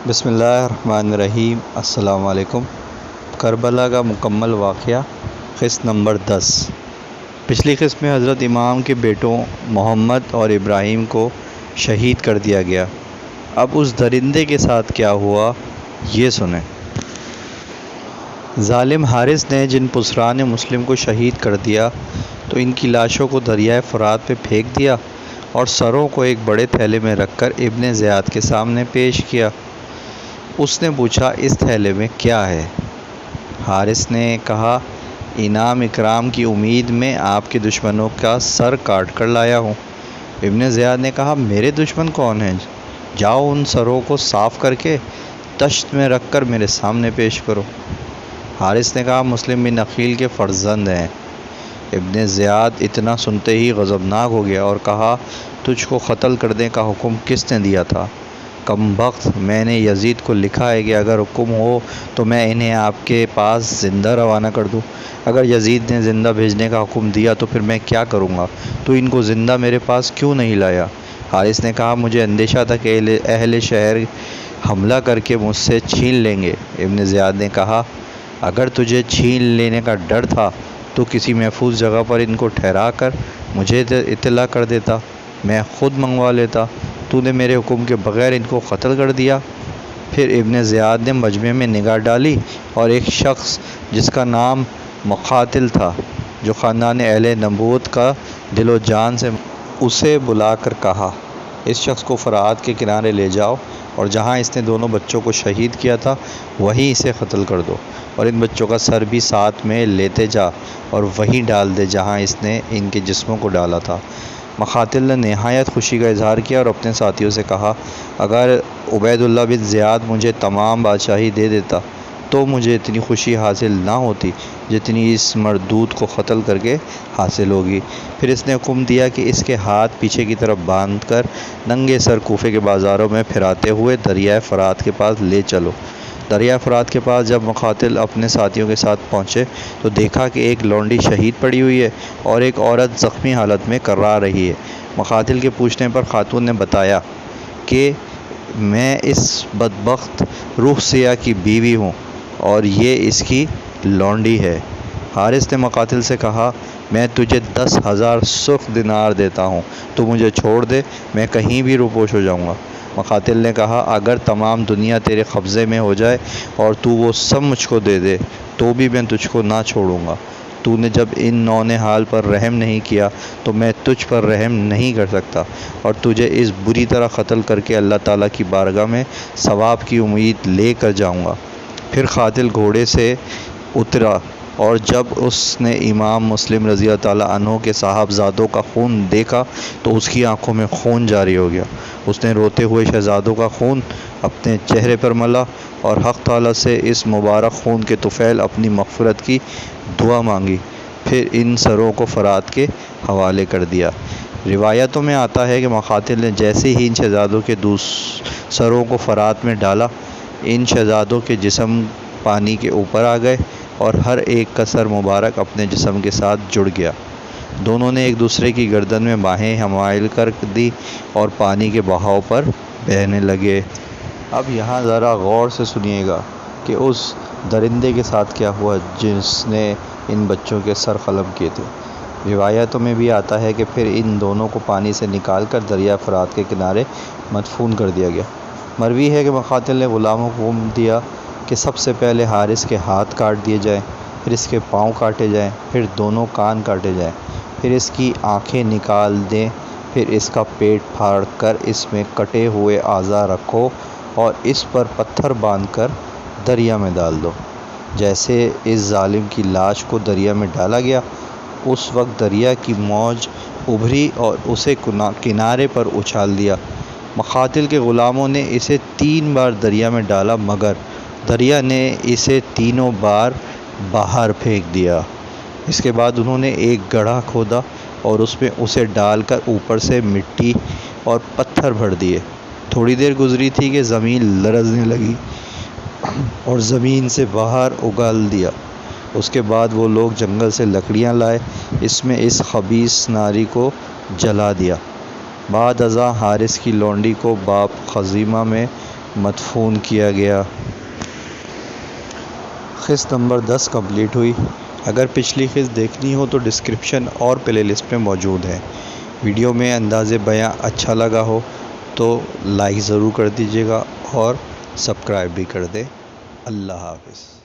بسم اللہ الرحمن الرحیم۔ السلام علیکم۔ کربلا کا مکمل واقعہ، قسط نمبر 10۔ پچھلی قسط میں حضرت امام کے بیٹوں محمد اور ابراہیم کو شہید کر دیا گیا۔ اب اس درندے کے ساتھ کیا ہوا یہ سنیں۔ ظالم حارث نے جن پسران مسلم کو شہید کر دیا تو ان کی لاشوں کو دریائے فرات پہ پھینک دیا اور سروں کو ایک بڑے تھیلے میں رکھ کر ابن زیاد کے سامنے پیش کیا۔ اس نے پوچھا، اس تھیلے میں کیا ہے؟ حارث نے کہا، انعام اکرام کی امید میں آپ کے دشمنوں کا سر کاٹ کر لایا ہوں۔ ابن زیاد نے کہا، میرے دشمن کون ہیں؟ جاؤ ان سروں کو صاف کر کے تشت میں رکھ کر میرے سامنے پیش کرو۔ حارث نے کہا، مسلم بن عقیل کے فرزند ہیں۔ ابن زیاد اتنا سنتے ہی غضبناک ہو گیا اور کہا، تجھ کو قتل کرنے کا حکم کس نے دیا تھا؟ کم بخت، میں نے یزید کو لکھا ہے کہ اگر حکم ہو تو میں انہیں آپ کے پاس زندہ روانہ کر دوں۔ اگر یزید نے زندہ بھیجنے کا حکم دیا تو پھر میں کیا کروں گا؟ تو ان کو زندہ میرے پاس کیوں نہیں لایا؟ حارث نے کہا، مجھے اندیشہ تھا کہ اہل شہر حملہ کر کے مجھ سے چھین لیں گے۔ ابن زیاد نے کہا، اگر تجھے چھین لینے کا ڈر تھا تو کسی محفوظ جگہ پر ان کو ٹھہرا کر مجھے اطلاع کر دیتا، میں خود منگوا لیتا۔ تو نے میرے حکم کے بغیر ان کو قتل کر دیا۔ پھر ابن زیاد نے مجمع میں نگاہ ڈالی اور ایک شخص جس کا نام مقاتل تھا، جو خاندان اہل نبوت کا دل و جان سے، اسے بلا کر کہا، اس شخص کو فرات کے کنارے لے جاؤ اور جہاں اس نے دونوں بچوں کو شہید کیا تھا وہیں اسے قتل کر دو، اور ان بچوں کا سر بھی ساتھ میں لیتے جا اور وہیں ڈال دے جہاں اس نے ان کے جسموں کو ڈالا تھا۔ مقاتل نے نہایت خوشی کا اظہار کیا اور اپنے ساتھیوں سے کہا، اگر عبید اللہ بن زیاد مجھے تمام بادشاہی دے دیتا تو مجھے اتنی خوشی حاصل نہ ہوتی جتنی اس مردود کو قتل کر کے حاصل ہوگی۔ پھر اس نے حکم دیا کہ اس کے ہاتھ پیچھے کی طرف باندھ کر ننگے سر کوفے کے بازاروں میں پھراتے ہوئے دریائے فرات کے پاس لے چلو۔ دریائے فرات کے پاس جب مقاتل اپنے ساتھیوں کے ساتھ پہنچے تو دیکھا کہ ایک لونڈی شہید پڑی ہوئی ہے اور ایک عورت زخمی حالت میں کرا رہی ہے۔ مقاتل کے پوچھنے پر خاتون نے بتایا کہ میں اس بدبخت روح سیاہ کی بیوی ہوں اور یہ اس کی لونڈی ہے۔ حارث نے مقاتل سے کہا، میں تجھے 10,000 سرخ دینار دیتا ہوں، تو مجھے چھوڑ دے، میں کہیں بھی روپوش ہو جاؤں گا۔ مقاتل نے کہا، اگر تمام دنیا تیرے قبضے میں ہو جائے اور تو وہ سب مجھ کو دے دے تو بھی میں تجھ کو نہ چھوڑوں گا۔ تو نے جب ان نونہال پر رحم نہیں کیا تو میں تجھ پر رحم نہیں کر سکتا، اور تجھے اس بری طرح قتل کر کے اللہ تعالیٰ کی بارگاہ میں ثواب کی امید لے کر جاؤں گا۔ پھر قاتل گھوڑے سے اترا اور جب اس نے امام مسلم رضی اللہ تعالیٰ عنہ کے صاحبزادوں کا خون دیکھا تو اس کی آنکھوں میں خون جاری ہو گیا۔ اس نے روتے ہوئے شہزادوں کا خون اپنے چہرے پر ملا اور حق تعالیٰ سے اس مبارک خون کے طفیل اپنی مغفرت کی دعا مانگی، پھر ان سروں کو فرات کے حوالے کر دیا۔ روایتوں میں آتا ہے کہ مقاتل نے جیسے ہی ان شہزادوں کے سروں کو فرات میں ڈالا، ان شہزادوں کے جسم پانی کے اوپر آ گئے اور ہر ایک کا سر مبارک اپنے جسم کے ساتھ جڑ گیا۔ دونوں نے ایک دوسرے کی گردن میں باہیں حمائل کر دی اور پانی کے بہاؤ پر بہنے لگے۔ اب یہاں ذرا غور سے سنیے گا کہ اس درندے کے ساتھ کیا ہوا جس نے ان بچوں کے سر قلم کیے تھے۔ روایتوں میں بھی آتا ہے کہ پھر ان دونوں کو پانی سے نکال کر دریا فرات کے کنارے مدفون کر دیا گیا۔ مروی ہے کہ مقاتل نے غلاموں کو حکم دیا کہ سب سے پہلے حارث کے ہاتھ کاٹ دیے جائیں، پھر اس کے پاؤں کاٹے جائیں، پھر دونوں کان کاٹے جائیں، پھر اس کی آنکھیں نکال دیں، پھر اس کا پیٹ پھاڑ کر اس میں کٹے ہوئے اعضاء رکھو اور اس پر پتھر باندھ کر دریا میں ڈال دو۔ جیسے اس ظالم کی لاش کو دریا میں ڈالا گیا، اس وقت دریا کی موج ابھری اور اسے کنارے پر اچھال دیا۔ مقاتل کے غلاموں نے اسے 3 بار دریا میں ڈالا مگر دریا نے اسے تینوں بار باہر پھینک دیا۔ اس کے بعد انہوں نے ایک گڑھا کھودا اور اس میں اسے ڈال کر اوپر سے مٹی اور پتھر بھر دیے۔ تھوڑی دیر گزری تھی کہ زمین لرزنے لگی اور زمین سے باہر اگال دیا۔ اس کے بعد وہ لوگ جنگل سے لکڑیاں لائے، اس میں اس خبیث ناری کو جلا دیا۔ بعد ازاں حارث کی لونڈی کو باب خزیمہ میں مدفون کیا گیا۔ قسط نمبر 10 کمپلیٹ ہوئی۔ اگر پچھلی قسط دیکھنی ہو تو ڈسکرپشن اور پلے لسٹ میں موجود ہے۔ ویڈیو میں انداز بیاں اچھا لگا ہو تو لائک ضرور کر دیجیے گا اور سبسکرائب بھی کر دیں۔ اللہ حافظ۔